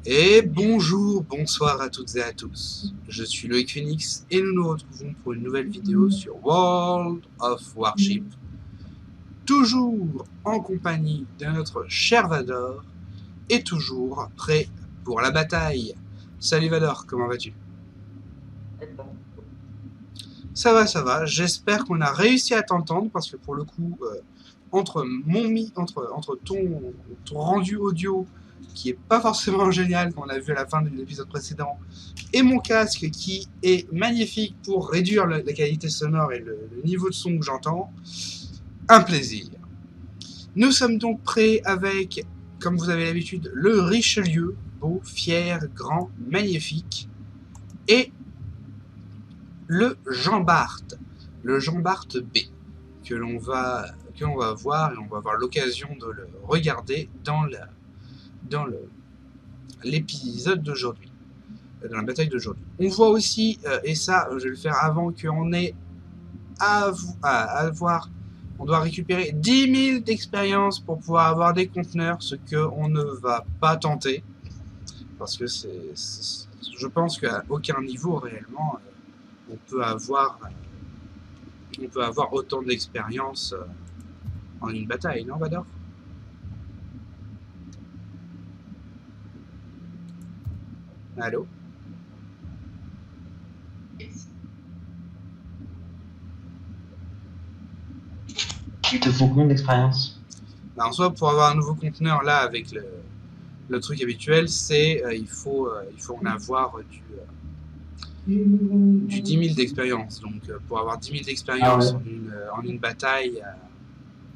Et bonjour, bonsoir à toutes et à tous. Je suis Loïc Phoenix et nous nous retrouvons pour une nouvelle vidéo sur World of Warship. Toujours en compagnie de notre cher Vador et toujours prêt pour la bataille. Salut Vador, comment vas-tu? Ça va. J'espère qu'on a réussi à t'entendre parce que pour le coup, entre ton rendu audio qui est pas forcément génial qu'on a vu à la fin de l'épisode précédent et mon casque qui est magnifique pour réduire la qualité sonore et le niveau de son que j'entends, un plaisir. Nous sommes donc prêts avec, comme vous avez l'habitude, le Richelieu, beau, fier, grand, magnifique, et le Jean Bart B, que l'on va voir, et on va avoir l'occasion de le regarder dans l'épisode d'aujourd'hui, dans la bataille d'aujourd'hui. On voit aussi, et ça je vais le faire avant qu'on ait à avoir, on doit récupérer 10 000 d'expérience pour pouvoir avoir des conteneurs, ce qu'on ne va pas tenter, parce que je pense qu'à aucun niveau réellement on peut avoir autant d'expérience en une bataille, non Vador? Allô? Il te faut combien d'expérience? En soi, pour avoir un nouveau conteneur là avec le truc habituel, c'est il faut en avoir du 10 000 d'expérience. Donc pour avoir 10 000 d'expérience en une bataille...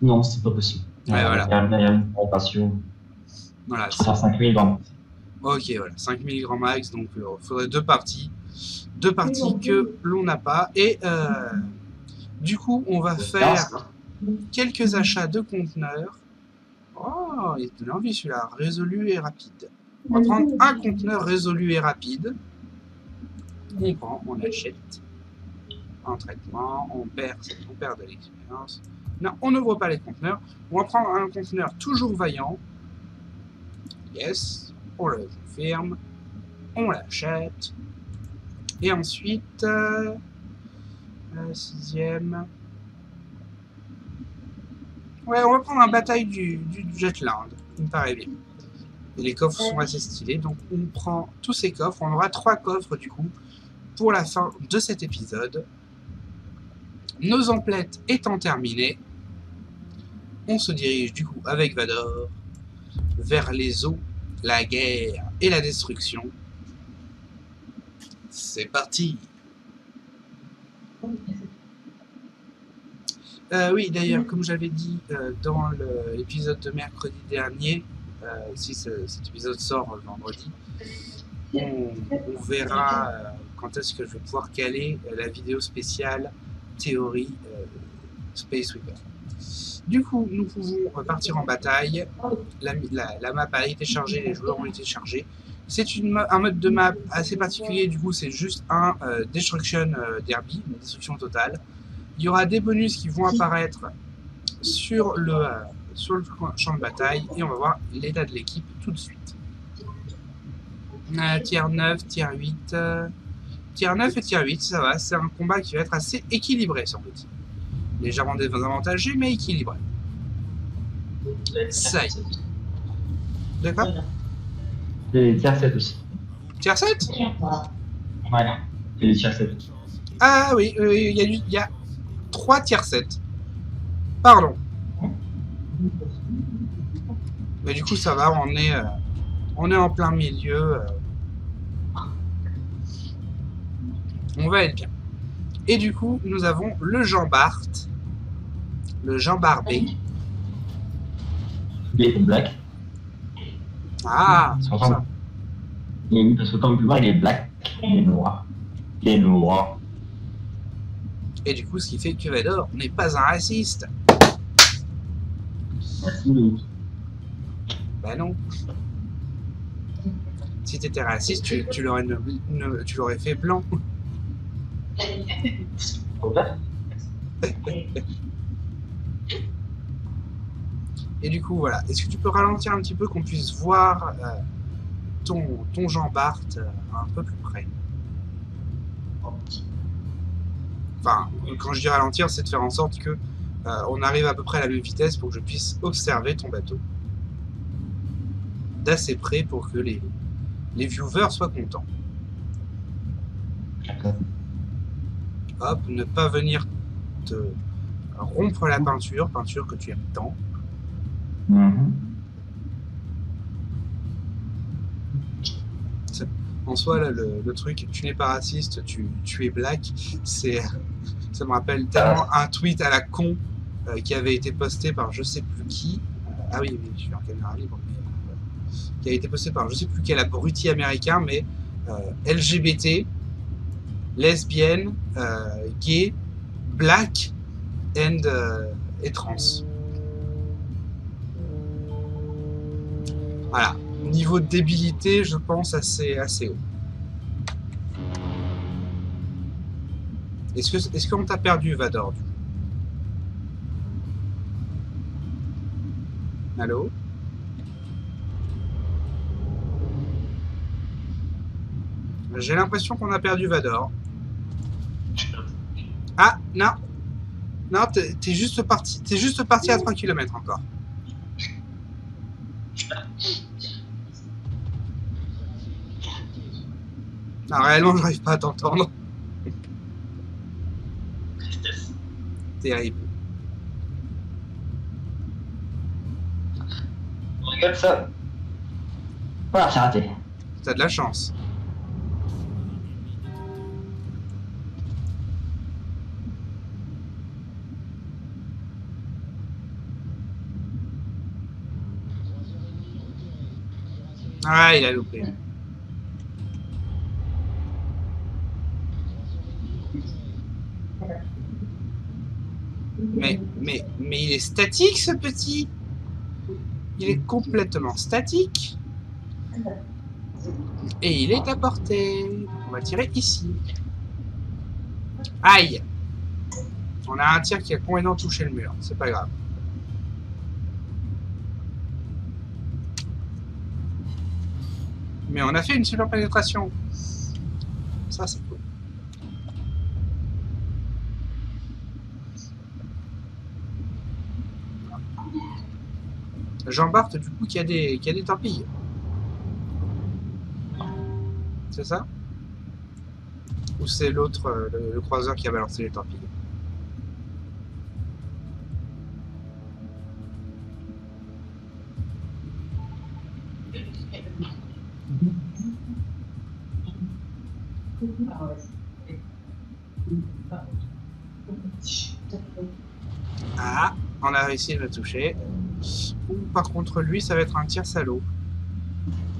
Non, c'est pas possible. Ouais, voilà. Il y a une rotation. Voilà. Je préfère 5 000 grands. Ok, voilà. 5 000 grands max, donc il faudrait deux parties. Deux parties que l'on n'a pas. Et du coup, on va faire quelques achats de conteneurs. Oh, il te donne envie celui-là. Résolu et rapide. On va prendre un conteneur résolu et rapide. On prend, on achète. En traitement, on perd de l'expérience. Non, on n'ouvre pas les conteneurs. On va prendre un conteneur toujours vaillant. Yes, on le confirme. On l'achète. Et ensuite, sixième. Ouais, on va prendre un bataille du Jetland. Il me paraît bien. Et les coffres sont assez stylés. Donc on prend tous ces coffres. On aura 3 coffres du coup pour la fin de cet épisode. Nos emplettes étant terminées, on se dirige du coup avec Vador vers les eaux, la guerre et la destruction. C'est parti. Oui, d'ailleurs, comme j'avais dit dans l'épisode de mercredi dernier, si cet épisode sort vendredi, on verra quand est-ce que je vais pouvoir caler la vidéo spéciale théorie Space Weaver. Du coup, nous pouvons partir en bataille. La map a été chargée, les joueurs ont été chargés. C'est un mode de map assez particulier, du coup c'est juste un Destruction Derby, une destruction totale. Il y aura des bonus qui vont apparaître sur le champ de bataille et on va voir l'état de l'équipe tout de suite. Tier 9, tier 8, tier 9 et tier 8, ça va, c'est un combat qui va être assez équilibré semble-t-il. Légèrement désavantagé mais équilibré. Ça y est. D'accord? Les tier 7 aussi. Tier 7? Ouais, et les tier 7. Ah oui, il y a 3 tier 7. Pardon. Mais du coup ça va, on est en plein milieu. On va être bien. Et du coup, nous avons le Jean Bart. Le Jean Barbé. Il est black. Ah, c'est ça. Parce que comme tu vois, il est black, il est noir. Il est noir. Et du coup, ce qui fait que Vador n'est pas un raciste. Merci. Bah non. Si t'étais raciste, tu l'aurais fait blanc. Et du coup, voilà. Est-ce que tu peux ralentir un petit peu qu'on puisse voir ton Jean Bart un peu plus près. Enfin, quand je dis ralentir, c'est de faire en sorte que on arrive à peu près à la même vitesse pour que je puisse observer ton bateau. D'assez près pour que les viewers soient contents. Hop, ne pas venir te rompre la peinture que tu aimes tant. En soi, là, le truc, tu n'es pas raciste, tu es black, ça me rappelle tellement un tweet à la con qui avait été posté par je sais plus qui. Ah oui, je suis en caméra libre, mais qui a été posté par je sais plus quel abruti américain, mais LGBT, lesbienne, gay, black et trans. Voilà. Niveau de débilité, je pense assez haut. Est-ce qu'on t'a perdu, Vador, du coup? Allô? J'ai l'impression qu'on a perdu Vador. Ah, non. Non, t'es juste parti à 3 km encore. Non, réellement, j'arrive pas à t'entendre. Terrible. Regarde ça. Voilà, c'est raté. T'as de la chance. Ah, il a loupé. Mais il est statique, ce petit. Il est complètement statique. Et il est à portée. On va tirer ici. Aïe. On a un tir qui a complètement touché le mur. C'est pas grave. Mais on a fait une super pénétration. Ça, c'est cool. Jean Bart, du coup, qui a des torpilles. C'est ça? Ou c'est l'autre, le croiseur qui a balancé les torpilles? Ah, on a réussi à le toucher. Par contre, lui, ça va être un tir salaud.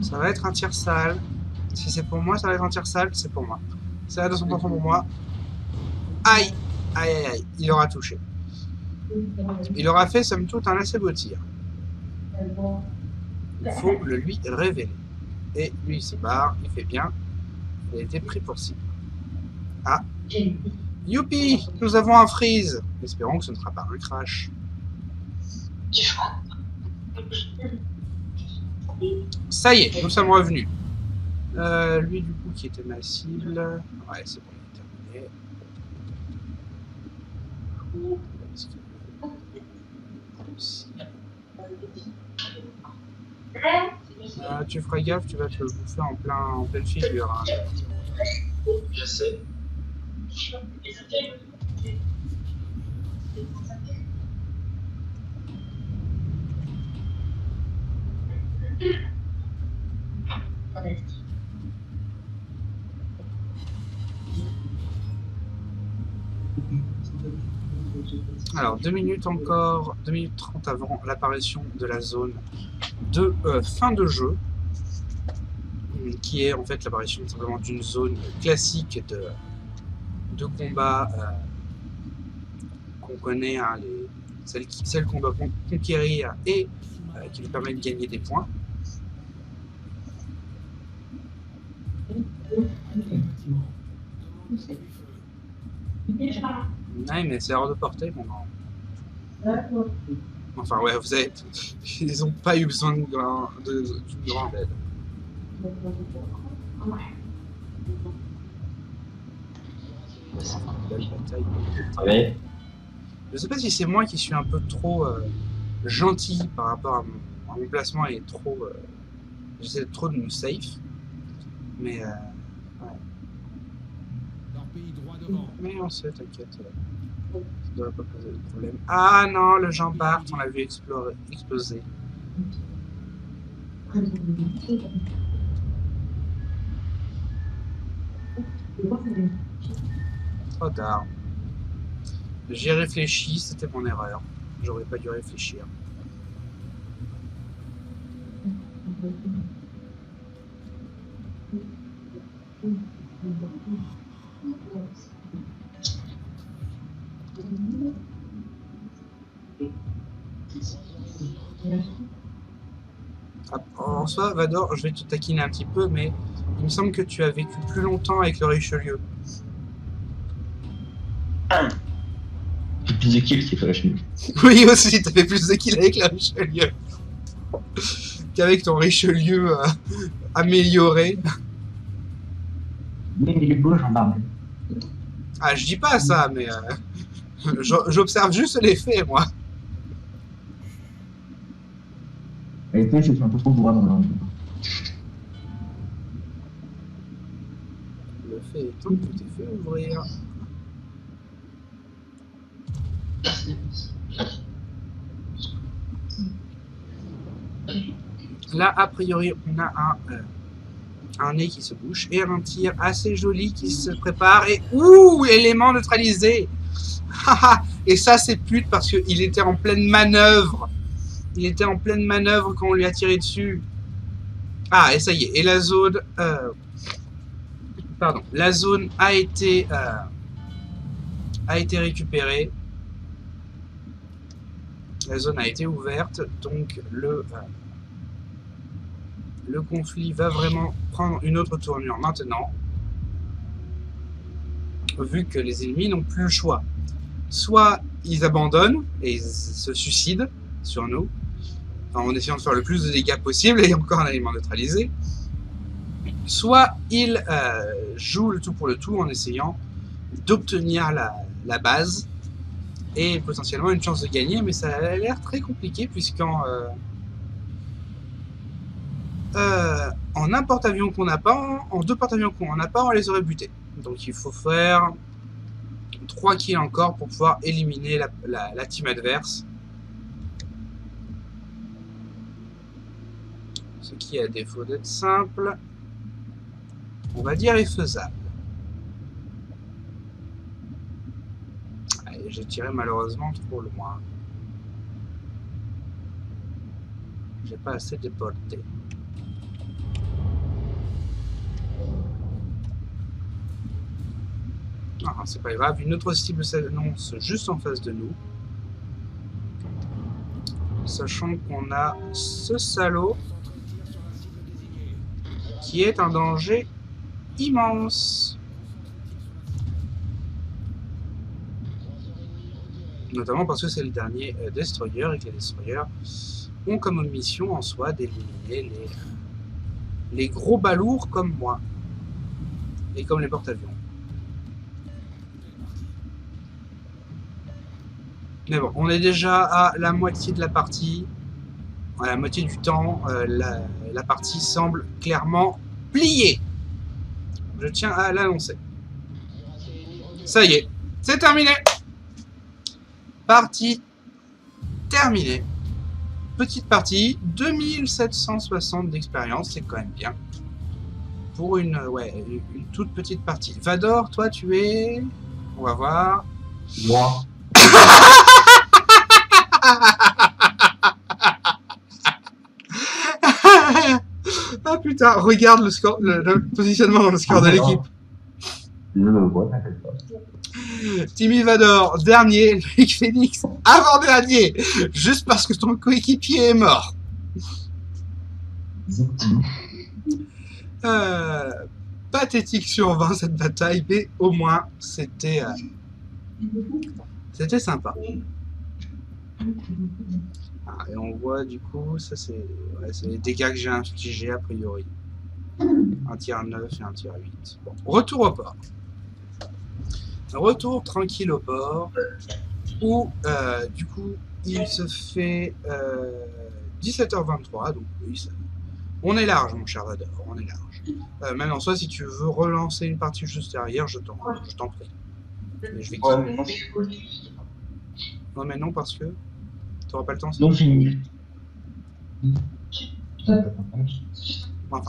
Ça va être un tir sale. Si c'est pour moi, ça va être un tir sale, c'est pour moi. C'est à 200% pour moi. Aïe! Aïe, aïe, aïe. Il aura touché. Il aura fait, somme toute, un assez beau tir. Il faut le lui révéler. Et lui, il se barre, il fait bien. Il a été pris pour cible. Ah! Youpi! Nous avons un freeze! Espérons que ce ne sera pas un crash. Ça y est, nous sommes revenus. Lui, du coup, qui était ma cible. Ouais, c'est bon, il est terminé. Tu feras gaffe, tu vas te bouffer en pleine figure. Hein. Je sais. Alors, 2 minutes encore, 2 minutes 30 avant l'apparition de la zone de fin de jeu, qui est en fait l'apparition simplement d'une zone classique de combat qu'on connaît, hein, celle qu'on doit conquérir et qui nous permet de gagner des points. Non, mais c'est hors de portée, mon grand. Enfin, ouais, vous avez... Ils n'ont pas eu besoin d'une grande aide. Belle bataille. Ouais. Je sais pas si c'est moi qui suis un peu trop gentil par rapport à mon placement et trop. J'essaie trop de me safe. Mais. Ouais. Mais on sait, t'inquiète. Ça devrait pas poser de problème. Ah non, le Jean Bart, on l'a vu exploser. Trop tard. J'ai réfléchi, c'était mon erreur. J'aurais pas dû réfléchir. En soi, Vador, je vais te taquiner un petit peu, mais il me semble que tu as vécu plus longtemps avec le Richelieu. J'ai plus de kills qu'il faut lâcher. Oui, aussi, t'as fait plus de kills avec le Richelieu qu'avec ton Richelieu amélioré. Mais il est beau, gendarme. Ah, je dis pas ça, mais j'observe juste les faits, moi. Et puis, je suis un peu trop bourrin dans le Le fait étant que tu t'es fait ouvrir. Là, a priori, on a un nez qui se bouche et un tir assez joli qui se prépare. Et ouh, élément neutralisé. Et ça, c'est pute parce qu'il était en pleine manœuvre. Il était en pleine manœuvre quand on lui a tiré dessus. Ah, et ça y est. Et la zone... pardon. La zone a été récupérée. La zone a été ouverte. Donc, le conflit va vraiment prendre une autre tournure maintenant. Vu que les ennemis n'ont plus le choix. Soit ils abandonnent et ils se suicident sur nous, en essayant de faire le plus de dégâts possible et encore un élément neutralisé. Soit ils jouent le tout pour le tout en essayant d'obtenir la base et potentiellement une chance de gagner, mais ça a l'air très compliqué puisqu'en en un porte-avions qu'on n'a pas, en deux porte-avions qu'on n'a pas, on les aurait butés. Donc il faut faire 3 kills encore pour pouvoir éliminer la team adverse. Ce qui, à défaut d'être simple, on va dire est faisable. Allez, j'ai tiré malheureusement trop loin. J'ai pas assez déporté. Ah, c'est pas grave, une autre cible s'annonce juste en face de nous. Sachant qu'on a ce salaud qui est un danger immense. Notamment parce que c'est le dernier destroyer et que les destroyers ont comme mission en soi d'éliminer les gros balourds comme moi et comme les porte-avions. Mais bon, on est déjà à la moitié de la partie, à la moitié du temps, la partie semble clairement pliée. Je tiens à l'annoncer. Ça y est, c'est terminé. Partie terminée. Petite partie, 2760 d'expérience, c'est quand même bien. Pour une toute petite partie. Vador, toi tu es... On va voir. Moi. Ah putain, regarde le score, le positionnement dans le score de l'équipe. Je le vois, t'inquiète pas. Timmy Vador, dernier, Luc Phoenix, avant-dernier, juste parce que ton coéquipier est mort. Pathétique sur 20 cette bataille, mais au moins c'était sympa. Ah, et on voit du coup, ça c'est les dégâts que j'ai infligés a priori. Un tiers 9 et un tiers 8. Bon, retour au port. Retour tranquille au port, où du coup il se fait 17h23, donc oui, on est large mon cher Vador, on est large. Même en soi, si tu veux relancer une partie juste derrière, je t'en prie. Mais je vais Ouais, mais non, non mais non, parce que tu n'auras pas le temps. non, fini. Enfin,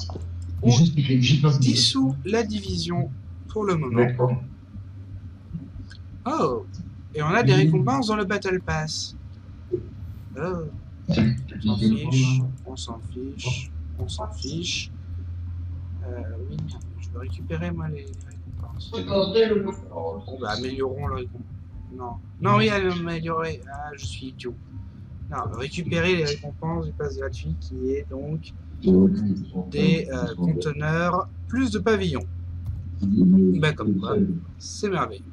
on dissout la division pour le moment. Oh, et on a des récompenses dans le Battle Pass. Oh, on s'en fiche, on s'en fiche, on s'en fiche. Oui, je veux récupérer moi les récompenses. Bon bah améliorons le récompense. Non, non oui, améliorer. Ah, je suis idiot. Non, récupérer les récompenses du pass gratuit qui est donc des conteneurs plus de pavillons. Bah comme quoi, c'est merveilleux.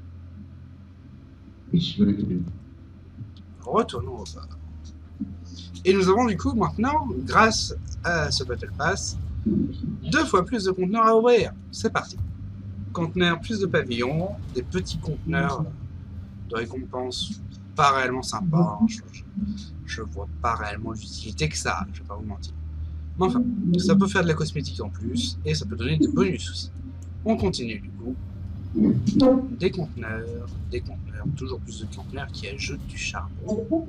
Retournons au port. Et nous avons du coup maintenant, grâce à ce Battle Pass, 2 fois plus de conteneurs à ouvrir. C'est parti. Conteneurs plus de pavillons, des petits conteneurs de récompenses pas réellement sympas. Je vois pas réellement l'utilité que ça a, je vais pas vous mentir. Mais enfin, ça peut faire de la cosmétique en plus, et ça peut donner des bonus aussi. On continue du coup. Des conteneurs, toujours plus de conteneurs qui ajoutent du charbon.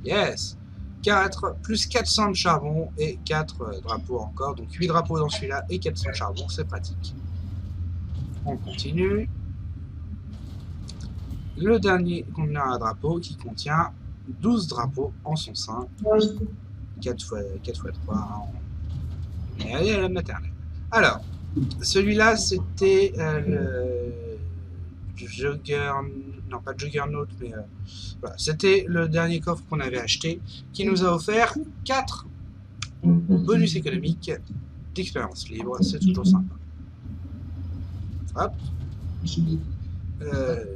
Yes! 4, plus 400 de charbon et 4 drapeaux encore. Donc 8 drapeaux dans celui-là et 400 de charbon, c'est pratique. On continue. Le dernier conteneur à drapeau qui contient 12 drapeaux en son sein. 4 x 3. Hein. Et allez à la maternelle. Alors, celui-là, c'était le Juggernaut. Non, pas Juggernaut, mais voilà. C'était le dernier coffre qu'on avait acheté qui nous a offert 4 bonus économiques d'expérience libre. C'est toujours sympa. Hop.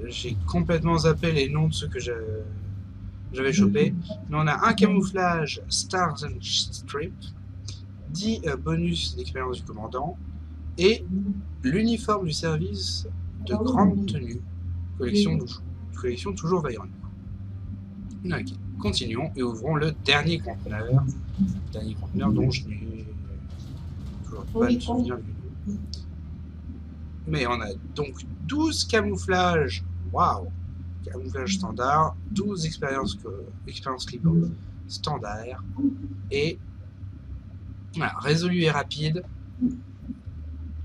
J'ai complètement zappé les noms de ceux que j'avais chopé. Mais on a un camouflage Stars and Strip, 10 bonus d'expérience du commandant et l'uniforme du service de grande tenue, collection toujours vaillante. Ok, continuons et ouvrons le dernier conteneur dont je n'ai toujours pas de souvenir du nom. Mais on a donc 12 camouflages, waouh, camouflage standard, 12 expériences libres standard, et voilà, résolu et rapide,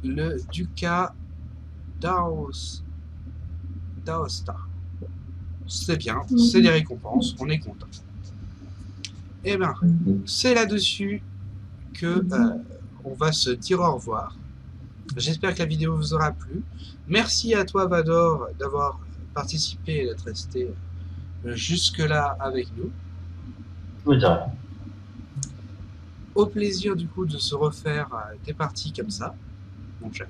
le Ducat d'Aosta. C'est bien, c'est des récompenses, on est content. Et bien, c'est là-dessus que on va se dire au revoir. J'espère que la vidéo vous aura plu. Merci à toi Vador d'avoir participé et d'être resté jusque-là avec nous. Oui, au plaisir du coup de se refaire des parties comme ça, mon cher.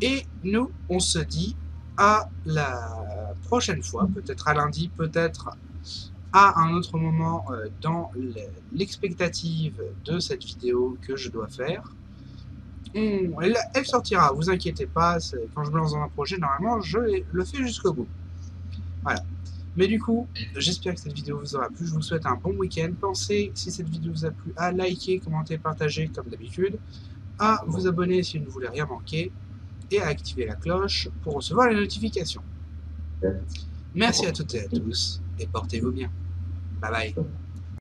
Et nous, on se dit à la prochaine fois, peut-être à lundi, peut-être à un autre moment dans l'expectative de cette vidéo que je dois faire. Elle sortira, vous inquiétez pas, quand je me lance dans un projet, normalement, je le fais jusqu'au bout. Voilà. Mais du coup, j'espère que cette vidéo vous aura plu. Je vous souhaite un bon week-end. Pensez, si cette vidéo vous a plu, à liker, commenter, partager comme d'habitude, à vous abonner si vous ne voulez rien manquer, et à activer la cloche pour recevoir les notifications. Merci à toutes et à tous, et portez-vous bien. Bye bye.